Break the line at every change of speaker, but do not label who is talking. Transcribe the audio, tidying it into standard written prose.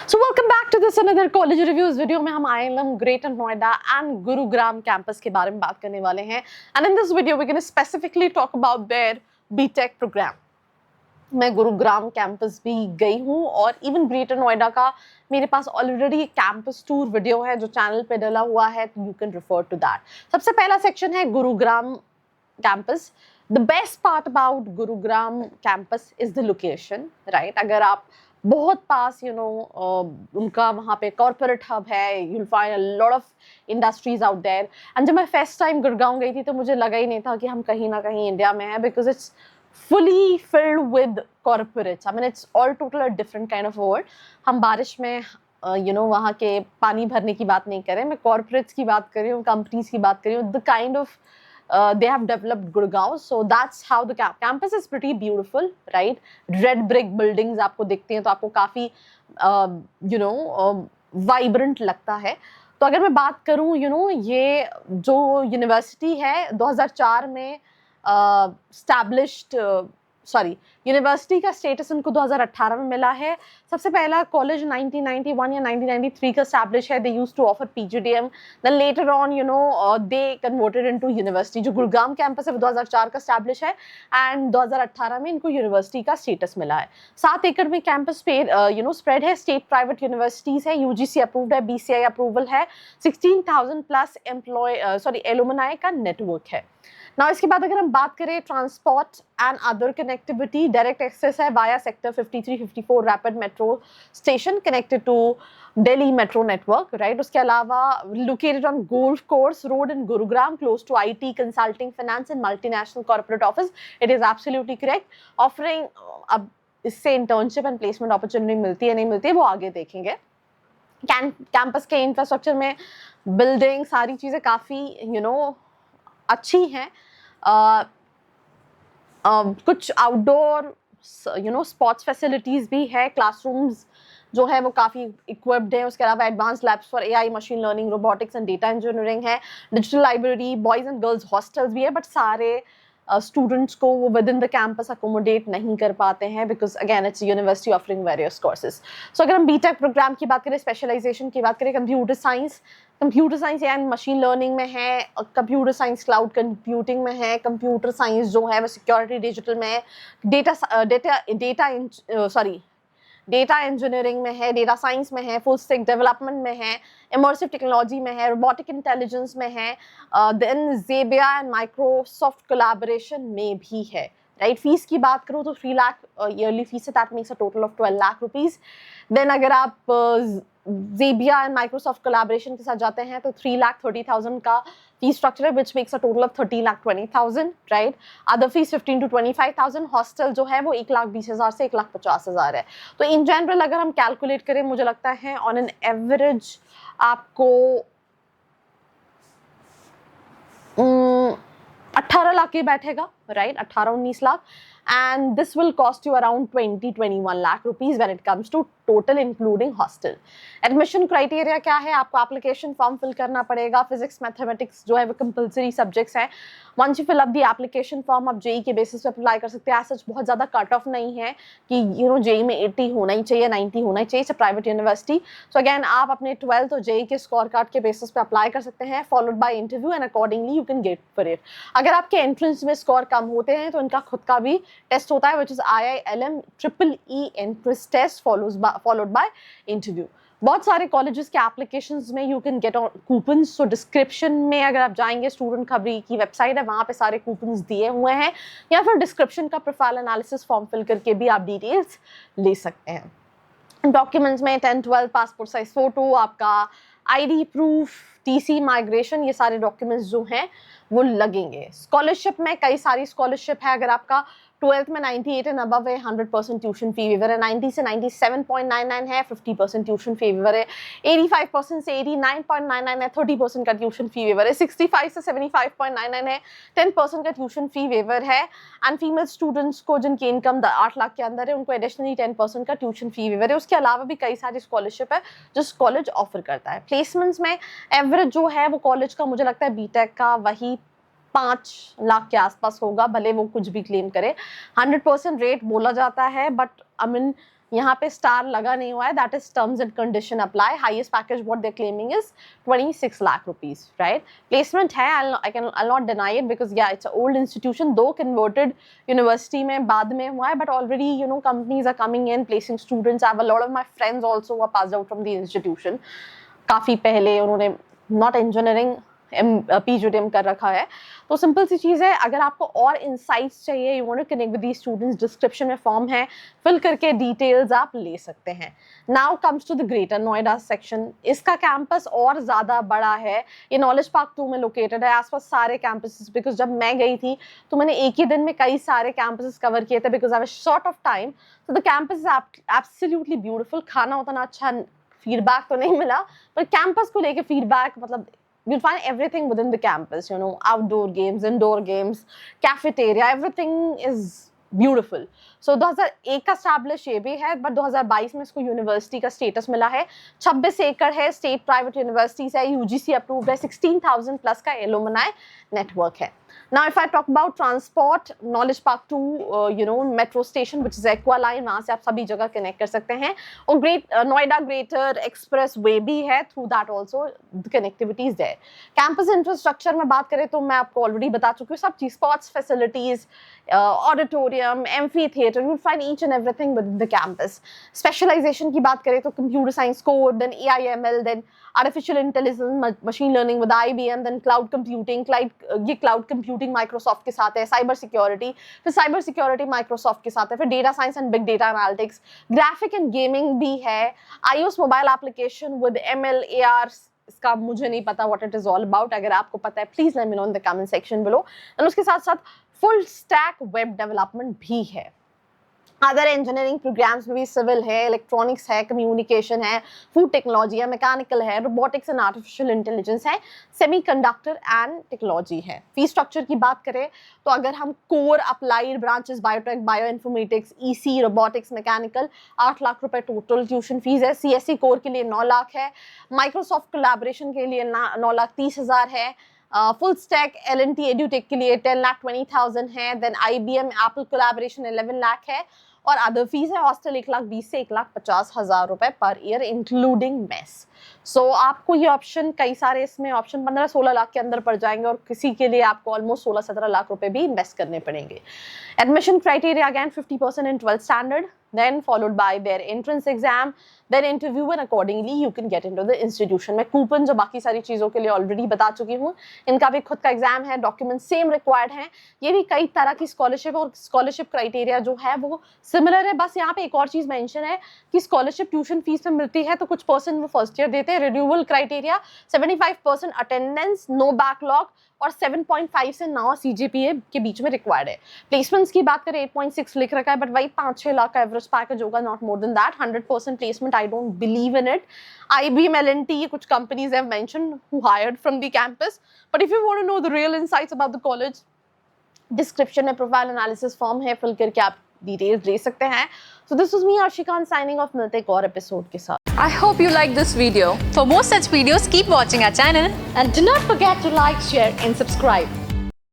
So welcome back to this another college reviews video में हम IIM Greater Noida and Gurugram campus के बारे में बात करने वाले हैं and in this video we're going to specifically talk about their BTech program. मैं गुरुग्राम कैंपस भी गई हूँ और इवन ग्रेटर नोएडा का मेरे पास ऑलरेडी कैंपस टूर वीडियो है जो चैनल पे डला हुआ है, you can refer to that. सबसे पहला सेक्शन है Gurugram campus. The best part about Gurugram campus is the location, right. अगर आप बहुत पास उनका वहाँ पे कॉर्पोरेट हब है, you will find a lot of industries out there. And जब मैं फर्स्ट टाइम गुड़गांव गई थी तो मुझे लगा ही नहीं था कि हम कहीं ना कहीं इंडिया में हैं, because it's fully filled with corporates. I mean, it's all total a different kind of world. हम बारिश में वहाँ के पानी भरने की बात नहीं कर रहे, मैं corporates की बात कर रही हूँ, companies की बात कर रही हूँ. The kind of they have developed Gurgaon, so that's how the campus is pretty beautiful, right? Red brick buildings आपको दिखते हैं तो आपको काफी vibrant लगता है. तो अगर मैं बात करूँ ये जो यूनिवर्सिटी है 2004 में यूनिवर्सिटी का स्टेटस उनको 2018 में मिला है। सबसे पहला कॉलेज 1991 या 1993 का एस्टैब्लिश है। They used to offer PGDM, then later on they converted into university. जो गुड़गाम कैंपस है वो 2004 का एस्टैब्लिश है एंड 2018 में इनको यूनिवर्सिटी का स्टेटस मिला है। 7 एकड़ में कैंपस पे स्प्रेड है। स्टेट प्राइवेट यूनिवर्सिटीज है, यूजीसी अप्रूव्ड है, बीसीआई अप्रूवल है, 16,000 प्लस एलुमनाई का नेटवर्क है। नाउ इसके बाद अगर हम बात करें transport and other connectivity, direct access है via sector 53-54 rapid metro station connected to Delhi metro network, right. उसके अलावा located on golf course road in Gurugram, close to IT, consulting, finance and multinational corporate office. It is absolutely correct. Offering, अब इससे internship and placement opportunity मिलती है नहीं मिलती है वो आगे देखेंगे। कैंपस के इंफ्रास्ट्रक्चर में बिल्डिंग सारी चीज़ें काफ़ी अच्छी हैं। कुछ आउटडोर स्पोर्ट्स फैसिलिटीज़ भी है, क्लासरूम्स जो है वो काफ़ी इक्विप्ड है। उसके अलावा advance labs for AI, machine learning, robotics and data engineering है। Digital library, boys and girls hostels भी है, बट सारे स्टूडेंट्स को वो within the campus accommodate नहीं कर पाते हैं because again it's university offering various courses. So अगर हम बीटेक प्रोग्राम की बात करें, स्पेशलाइजेशन की बात करें, computer science and machine learning में है, कंप्यूटर साइंस क्लाउड कंप्यूटिंग में है, कंप्यूटर साइंस जो है वो सिक्योरिटी डिजिटल में है, डेटा इंजीनियरिंग में है, डेटा साइंस में है, फुल स्टैक डेवलपमेंट में है, इमर्सिव टेक्नोलॉजी में है, रोबोटिक इंटेलिजेंस में है, देन ज़ेबिया एंड माइक्रोसॉफ्ट कोलैबोरेशन में भी है, राइट। फीस की बात करूँ तो 3 लाख ईयरली फीस है, that makes a total of 12 lakh rupees. Then अगर आप ज़ेबिया एंड माइक्रोसॉफ्ट कोलैबोरेशन के साथ जाते हैं तो 3,30,000 का फीस स्ट्रक्चर है, which makes a total of 30,20,000, right? Other fees 15 to 25,000. Hostel जो है वो 1,20,000 से 1,50,000 है। तो इन जनरल अगर हम कैलकुलेट करें, मुझे लगता है ऑन एन एवरेज आपको 18 लाख के बैठेगा, right, 18-19 lakh. And this will cost you around 20-21 lakh rupees when it comes to total including hostel. Admission criteria क्या है? आपको application form fill करना पड़ेगा। Physics, mathematics जो है वो compulsory subjects हैं। Once you fill up the application form, आप JEE के basis पे apply कर सकते हैं। As such बहुत ज़्यादा cut off नहीं है कि JEE में 80 होना ही चाहिए, 90 होना ही चाहिए। It's a private university. So again आप अपने 12th और JEE के score card के basis पे apply कर सकते हैं, followed by interview and accordingly you can get for it. अगर आपके entrance में score कम होते हैं तो इनका खुद का भी टेस्ट होता है, which is IILM EEE entrance test followed by interview. बहुत सारे कॉलेजेस के एप्लीकेशंस में you can get coupons. So description में अगर आप जाएंगे, स्टूडेंट खबरी की वेबसाइट है, वहाँ पे सारे कूपन्स दिए हुए हैं, या फिर डिस्क्रिप्शन का प्रोफाइल एनालिसिस फॉर्म फिल करके भी आप डिटेल्स ले सकते हैं। डॉक्यूमेंट्स में 10-12 पासपोर्ट साइज फोटो, आपका आईडी प्रूफ, टीसी, माइग्रेशन, ये सारे डॉक्यूमेंट्स जो हैं वो लगेंगे। स्कॉलरशिप में कई सारी स्कॉलरशिप है। अगर आपका 12th में 98 एंड अबव है, 100% ट्यूशन फी वेवर है। 90 से 97.99 है, 50% ट्यूशन फी वेवर है। 85% से 89.99 है, 30% का ट्यूशन फी वेवर है। 65 से 75.99 है, 10% का ट्यूशन फी वेवर है। एंड फीमेल स्टूडेंट्स को जिनकी इनकम 8 लाख के अंदर है, उनको एडिशनली 10% का ट्यूशन फी वेवर है। उसके अलावा भी कई सारी स्कॉलरशिप है जो कॉलेज ऑफर करता है। प्लेसमेंट्स में एवरेज जो है वो कॉलेज का मुझे लगता है बीटेक का वही 5 लाख के आसपास होगा, भले वो कुछ भी क्लेम करे। 100% रेट बोला जाता है, बट आई मीन यहाँ पे स्टार लगा नहीं हुआ है, that is terms and condition apply. Highest package what they claiming is 26 lakh rupees, right. Placement है, I'll not deny it because yeah, it's an old institution, though converted university में बाद में हुआ है, but already you know companies are coming in placing students. I have a lot of my friends also who are passed out from the institution. काफ़ी पहले उन्होंने not engineering PGDM कर रखा है. तो सिंपल सी चीज़ है, अगर आपको और इंसाइट्स चाहिए, you want to connect with the students, description में फॉर्म है, फिल करके डिटेल्स आप ले सकते हैं. Now comes to the greater Noida section. इसका कैंपस और ज़्यादा बड़ा है, ये नॉलेज पार्क 2 में लोकेटेड है. आसपास सारे कैंपसेस, बिकॉज जब मैं गई थी तो मैंने एक ही दिन में कई सारे कैंपसेस कवर किए थे because I was short of time. तो the campus is absolutely beautiful. खाना उतना अच्छा फीडबैक तो नहीं मिला, पर कैंपस को लेके फीडबैक मतलब you'll find everything within the campus, you know, outdoor games, indoor games, cafeteria, everything is beautiful. So 2001 का स्टैब्लिश ये भी है, बट 2022 में इसको यूनिवर्सिटी का स्टेटस मिला है. 26 एकड़ है, स्टेट प्राइवेट यूनिवर्सिटीज है, यूजीसी अप्रूव्ड है, 16,000 प्लस का एलुमनाई नेटवर्क है. Now if I talk about transport, Knowledge Park 2, you know, metro station which is Aqua Line, वहाँ से आप सभी जगह कनेक्ट कर सकते हैं. और नोएडा ग्रेटर एक्सप्रेस वे भी है, through that also connectivity is there. Campus infrastructure में बात करें तो मैं आपको ऑलरेडी बता चुकी हूँ सब चीज़. Sports facilities, auditorium, amphitheatre, you will find each and everything with the campus. Specialisation की बात करें तो computer science code, then AIML, then artificial intelligence, machine learning with IBM, then cloud computing. ये क्लाउड कंप्यूटिंग माइक्रोसॉफ्ट के साथ है. Cyber security, फिर cyber security Microsoft के साथ है. फिर data science and big data analytics. Graphic and gaming भी है. iOS mobile application with ML AR, इसका मुझे नहीं पता what it is all about. अगर आपको पता है please let me know in the comment section below. And उसके साथ साथ फुल स्टैक वेब डेवलपमेंट भी है. अदर इंजीनियरिंग प्रोग्राम्स में भी सिविल है, इलेक्ट्रॉनिक्स है, कम्युनिकेशन है, फूड टेक्नोलॉजी है, मैकेनिकल है, रोबोटिक्स एंड आर्टिफिशियल इंटेलिजेंस है, सेमीकंडक्टर एंड टेक्नोलॉजी है. फीस स्ट्रक्चर की बात करें तो अगर हम core applied branches, biotech, bio informatics, EC, robotics, mechanical, 8 lakh रुपए टोटल ट्यूशन फीस है. CSE कोर के लिए 9 लाख है. माइक्रोसॉफ्ट कोलैबोरेशन के लिए 9,30,000 है. फुल स्टैक L&T एड्यूटेक के लिए 10,20,000 है. Then IBM Apple collaboration 11 lakh है. और अदर फीस है हॉस्टल 1,20,000 से 1,50,000 रुपए पर ईयर इंक्लूडिंग मेस. सो आपको ये ऑप्शन, कई सारे इसमें ऑप्शन 15-16 लाख के अंदर पड़ जाएंगे और किसी के लिए आपको ऑलमोस्ट 16-17 लाख रुपए भी इन्वेस्ट करने पड़ेंगे. Admission criteria again 50% in 12th standard, then followed by their entrance exam, then interview, and accordingly you can get into the institution. मैं कूपन जो बाकी सारी चीज़ों के लिए ऑलरेडी बता चुकी हूँ, इनका भी खुद का एग्जाम है, डॉक्यूमेंट सेम रिक्वायर्ड हैं. ये भी कई तरह की स्कॉलरशिप और स्कॉलरशिप क्राइटेरिया जो है वो सिमिलर है. बस यहाँ पे एक और चीज़ मेंशन है कि स्कॉलरशिप ट्यूशन फीस में मिलती है तो कुछ परसेंट वो फर्स्ट ईयर देते हैं. Renewal criteria 75% attendance, no backlog और 7.5 से 9 CGPA के बीच में रिक्वायर्ड है. प्लेसमेंट्स की बात करें 8.6 लिख रखा है, बट वही 5-6 लाख का एवरेज पैकेज होगा, not more than that. 100% placement, I don't believe in it. IBM, L&T, ये कुछ companies have mentioned who hired from the campus. But if you want to know the real insights about the college, description में profile analysis form है, fill करके आप details ले सकते हैं. So this was me, Arshika, signing off. मिलते हैं एक और एपिसोड के साथ.
I hope you like this video. For more such videos, keep watching our channel.
And do not forget to like, share and subscribe.